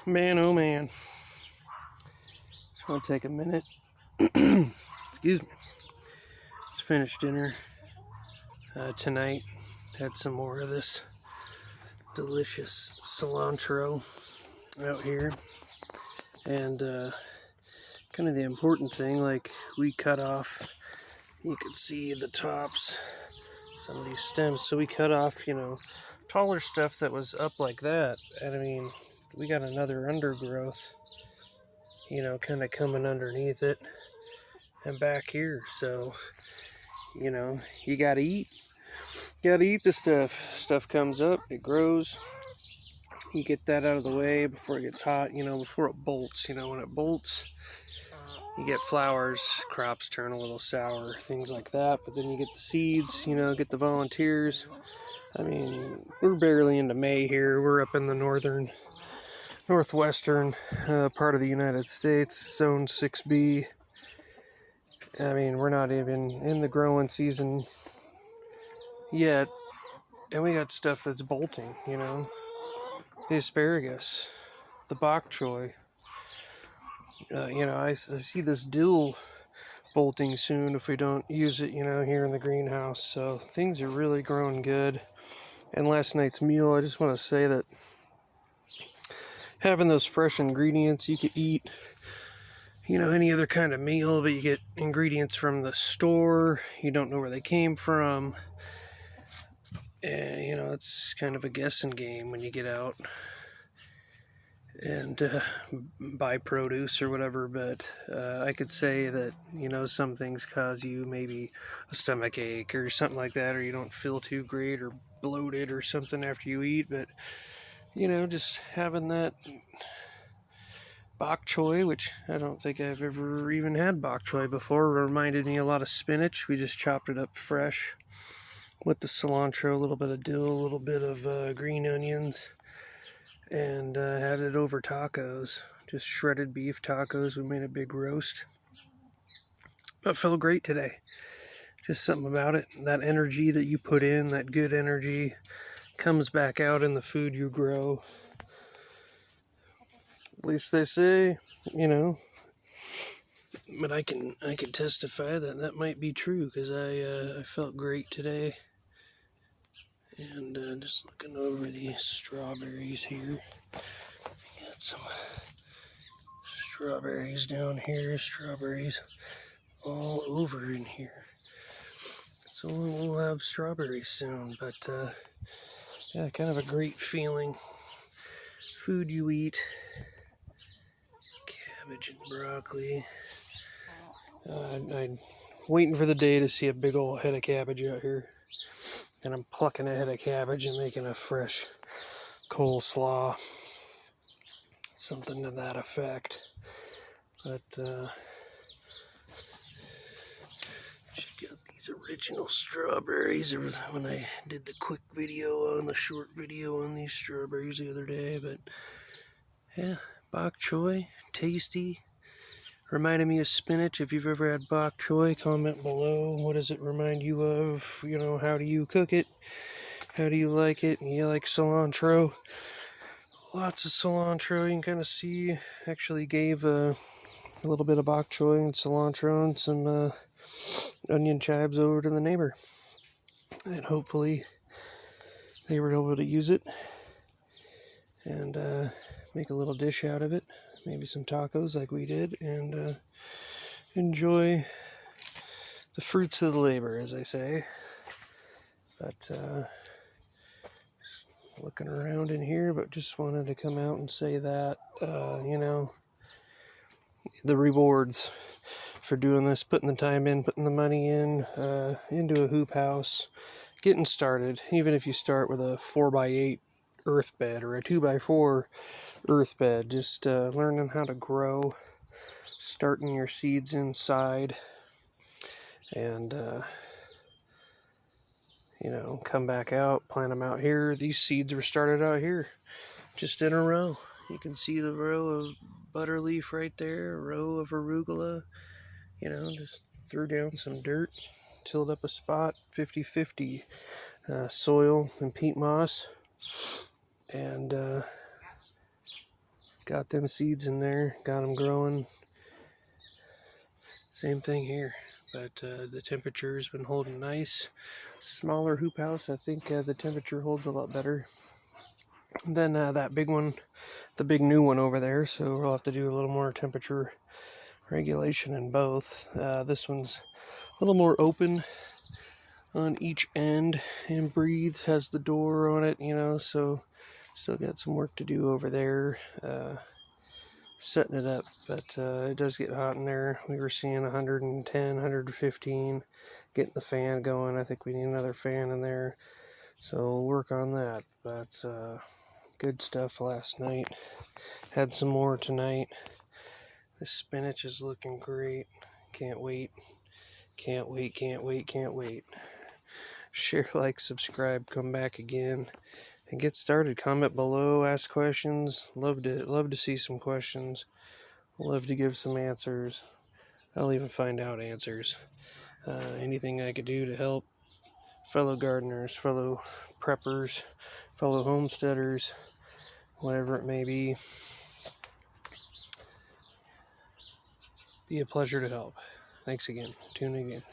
Man, oh man. Just want to take a minute. Excuse me. Just finished dinner tonight. Had some more of this delicious cilantro out here. And kind of the important thing, like we cut off, you can see the tops, some of these stems. So we cut off, taller stuff that was up like that. And I mean, we got another undergrowth, kind of coming underneath it and back here. So, you gotta eat. Gotta eat the stuff. Stuff comes up, it grows. You get that out of the way before it gets hot, before it bolts. When it bolts, you get flowers, crops turn a little sour, things like that. But then you get the seeds, get the volunteers. I mean, we're barely into May here. We're up in the northwestern part of the United States, Zone 6B. I mean, we're not even in the growing season yet, and we got stuff that's bolting, the asparagus, the bok choy. I see this dill bolting soon if we don't use it, here in the greenhouse. So things are really growing good. And last night's meal, I just want to say that having those fresh ingredients, you could eat, any other kind of meal, but you get ingredients from the store, you don't know where they came from. And, it's kind of a guessing game when you get out and buy produce or whatever. But I could say that, some things cause you maybe a stomach ache or something like that, or you don't feel too great or bloated or something after you eat. But, just having that bok choy, which I don't think I've ever even had bok choy before, reminded me a lot of spinach. We just chopped it up fresh with the cilantro, a little bit of dill, a little bit of green onions, and had it over tacos, just shredded beef tacos. We made a big roast. But felt great today. Just something about it. That energy that you put in, that good energy, comes back out in the food you grow. At least they say, But I can testify that might be true, because I felt great today. And just looking over these strawberries here. Got some strawberries down here, strawberries all over in here. So we'll have strawberries soon, but yeah, kind of a great feeling. Food you eat, cabbage and broccoli. I'm waiting for the day to see a big old head of cabbage out here. And I'm plucking a head of cabbage and making a fresh coleslaw. Something to that effect. But, check out these original strawberries. When I did the the short video on these strawberries the other day. But, yeah, bok choy, tasty. Reminded me of spinach. If you've ever had bok choy, comment below. What does it remind you of? How do you cook it? How do you like it? You like cilantro? Lots of cilantro. You can kind of see. Actually gave a little bit of bok choy and cilantro and some onion chives over to the neighbor. And hopefully they were able to use it and make a little dish out of it. Maybe some tacos like we did, and enjoy the fruits of the labor, as I say. But just looking around in here, but just wanted to come out and say that, the rewards for doing this, putting the time in, putting the money in, into a hoop house, getting started. Even if you start with a 4x8 earth bed or a 2x4 earth bed, just learning how to grow, starting your seeds inside, and come back out, plant them out here. These seeds were started out here, just in a row. You can see the row of butterleaf right there, a row of arugula. Just threw down some dirt, tilled up a spot, 50-50 soil and peat moss, and Got them seeds in there, got them growing. Same thing here, but the temperature has been holding nice. Smaller hoop house, I think the temperature holds a lot better than that big one, the big new one over there, so we'll have to do a little more temperature regulation in both. This one's a little more open on each end and breathes, has the door on it, so still got some work to do over there setting it up, but it does get hot in there. We were seeing 110, 115, getting the fan going. I think we need another fan in there, so we'll work on that. But good stuff last night. Had some more tonight. The spinach is looking great. Can't wait. Can't wait, can't wait, can't wait. Share, like, subscribe, come back again, and get started. Comment below, ask questions. Love to see some questions. Love to give some answers. I'll even find out answers. Anything I could do to help fellow gardeners, fellow preppers, fellow homesteaders, whatever it may be a pleasure to help. Thanks again. Tune in again.